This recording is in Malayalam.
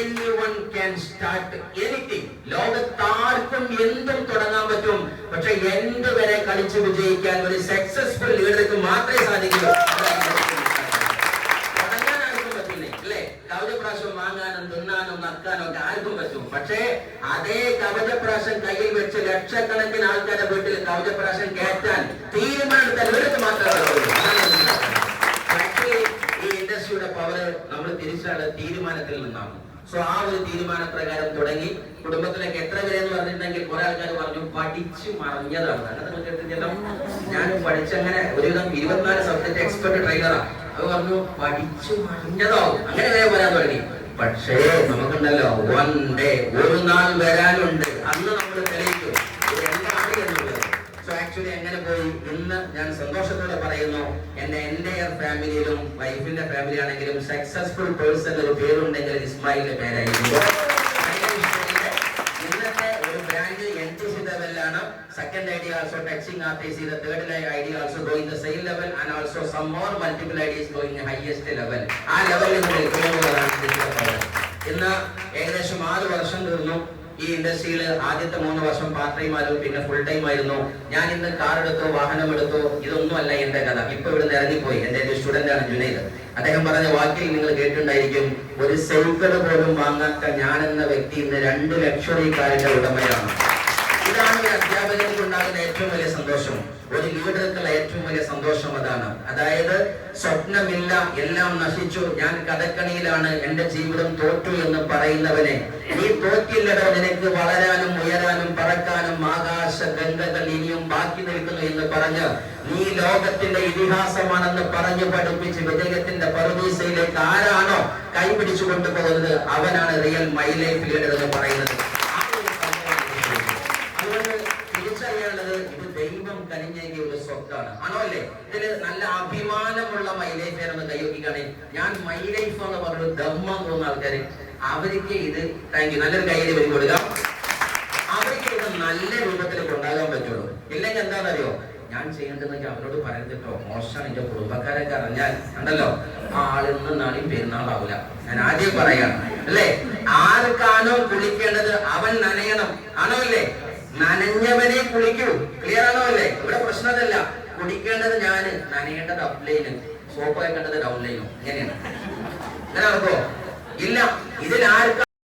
anyone can start anything. ലോകത്താർക്കും എന്തും തുടങ്ങാൻ പറ്റും. പക്ഷെ എന്ത് വരെ കളിച്ചു വിജയിക്കാൻ ഒരു സക്സസ്ഫുൾ ലീഡർക്ക് മാത്രമേ സാധിക്കൂ. തുടങ്ങാൻ ആർക്കും പറ്റില്ലേ അല്ലേ? കവചപ്രാശം വാങ്ങാനും തിന്നാനും നക്കാനും ഒക്കെ ആർക്കും പറ്റും. പക്ഷേ അതേ കവചപ്രാശം കയ്യിൽ വെച്ച് ലക്ഷക്കണക്കിന് ആൾക്കാരുടെ വീട്ടിൽ കവചപ്രാശം കയറ്റാൻ തീരുമാനമെടുത്ത ലീഡർക്ക് മാത്രമേ ഈ ഇൻഡസ്ട്രിയുടെ പവർ നമ്മൾ തിരിച്ചാണ് തീരുമാനത്തിൽ നിന്നാണ്. സോ ആ ഒരു തീരുമാനപ്രകാരം തുടങ്ങി. കുടുംബത്തിലേക്ക് എത്ര പേര് എന്ന് പറഞ്ഞിട്ടുണ്ടെങ്കിൽ കുറെ ആൾക്കാർ പറഞ്ഞു പഠിച്ചു മറിഞ്ഞതാണ്. അങ്ങനെ കേട്ടിട്ടുണ്ടല്ലോ. ഞാൻ പഠിച്ചങ്ങനെ ഒരുവിധം 24 സബ്ജക്ട് എക്സ്പെർട്ട് ട്രെയിനറാണ്. അത് പറഞ്ഞു പഠിച്ചു മറിഞ്ഞതാവും. അങ്ങനെ വരെ വരാൻ തുടങ്ങി. പക്ഷേ നമുക്കുണ്ടല്ലോ വൺ ഡേ, ഒരു നാൾ വരാനുണ്ട്. അന്ന് നമ്മൾ തെളിയിക്കും എന്താണ് എന്നുള്ളത്. സോ ആക്ച്വലി എങ്ങനെ പോയി ഇന്ന് ഞാൻ സന്തോഷത്തോടെ പറയുന്നു, എന്റെ എൻ്റെയർ ഫാമിലിയിലും വൈഫിന്റെ ഫാമിലി ആണെങ്കിലും സക്സസ്ഫുൾ പേഴ്സൺ ഒരു പേരുണ്ടെങ്കിൽ ഇസ്മായിലിന്റെ പേരായിരുന്നു. ഇന്നത്തെ ഒരു ബ്രാൻഡ് NTC ലെവലിലാണ്. Second idea also touching RTC, the third idea also going the same level and also some more multiple ideas going highest level. ആ ലെവലിൽ നിൽക്കുന്നതാണ്. ഇന്ന് ഏകദേശം 6 വർഷം തീർന്നു. ഈ ഇൻഡസ്ട്രിയിൽ ആദ്യത്തെ 3 വർഷം പാർട്ട് ടൈം ആയിരുന്നു, പിന്നെ ഫുൾ ടൈം ആയിരുന്നു. ഞാൻ ഇന്ന് കാർ എടുത്തു, വാഹനം എടുത്തു. ഇതൊന്നുമല്ല എന്റെ കഥ. ഇപ്പൊ ഇവിടെ നിന്ന് ഇറങ്ങിപ്പോയി. എന്റെ ഒരു സ്റ്റുഡന്റ് ആണ് ജുനൈദ്. അദ്ദേഹം പറഞ്ഞ വാക്കിൽ നിങ്ങൾ കേട്ടിട്ടുണ്ടായിരിക്കും, ഒരു സൈക്കിൾ പോലും വാങ്ങാത്ത ഞാൻ എന്ന വ്യക്തി ഇന്ന് 2 ലക്ഷറി കാറിന്റെ ഉടമയാണ്. ഇതാണ് ഒരു അധ്യാപകർക്ക് ഉണ്ടാകുന്ന ഏറ്റവും വലിയ സന്തോഷം. ഒരു ലീഡർക്കുള്ള ഏറ്റവും വലിയ സന്തോഷം അതാണ്. അതായത് സ്വപ്നമില്ല, എല്ലാം നശിച്ചു, ഞാൻ കടക്കണിയിലാണ്, എന്റെ ജീവിതം തോറ്റു എന്ന് പറയുന്നവനെ, നീ തോറ്റില്ലടോ, നിനക്ക് വളരാനും ഉയരാനും പറക്കാനും ആകാശ ഗംഗകൾ ഇനിയും ബാക്കി നിൽക്കുന്നു എന്ന് പറഞ്ഞ് നീ ലോകത്തിന്റെ ഇതിഹാസമാണെന്ന് പറഞ്ഞു പഠിപ്പിച്ച് വിജയത്തിന്റെ പറുദീസയിലേക്ക് ആരാണോ കൈപിടിച്ചു കൊണ്ടുപോകുന്നത് അവനാണ് റിയൽ മൈ ലൈഫ് ലീഡർ എന്ന് പറയുന്നത്. തിരിച്ചറിയാനുള്ളത് ഇത് ദൈവം കനിഞ്ഞെങ്കിൽ ഒരു സ്വത്താണ്. ആണോ അല്ലേ? ഇതില് നല്ല അഭിമാനമുള്ള മൈ ലൈഫ് ആണെന്ന് കൈയൊക്കിക്കാണ്. ഞാൻ മൈ ലൈഫ് എന്ന് പറഞ്ഞൊരു ദമ്മം തോന്നുന്ന ആൾക്കാര്, അവർക്ക് ഇത് താങ്ക് യു, നല്ലൊരു കൈയ്യടി വരി കൊടുക്കാം. അവർക്ക് ഇത് നല്ല രൂപത്തിൽ കൊണ്ടാകാൻ പറ്റുള്ളൂ. ഇല്ലെങ്കിൽ എന്താണെന്നറിയോ, ഞാൻ ചെയ്യേണ്ടതെങ്കിൽ അവരോട് പറയുന്നിട്ടോ, മോശമാണ് എന്റെ കുടുംബക്കാരൊക്കെ അറിഞ്ഞാൽ ഉണ്ടല്ലോ ആളിന്ന് നാളെയും പെരുന്നാളാവില്ല. ഞാൻ ആദ്യം പറയാണ് അല്ലേ? ആർക്കാണോ കുളിക്കേണ്ടത് അവൻ നനയണം. ആണോ അല്ലേ? നനഞ്ഞവനെ കുളിക്കൂ. ക്ലിയർ ആണോ അല്ലേ? ഇവിടെ പ്രശ്നമല്ല. കുടിക്കേണ്ടത് ഞാന്, നനയേണ്ടത് അപ്ലൈന്, സോപ്പ് വെക്കേണ്ടത് ഡൗൺലൈനോ. ഇങ്ങനെയാണ്. ഇങ്ങനെ നടക്കോ? ഇല്ല. ഇതിൽ ആർക്കാ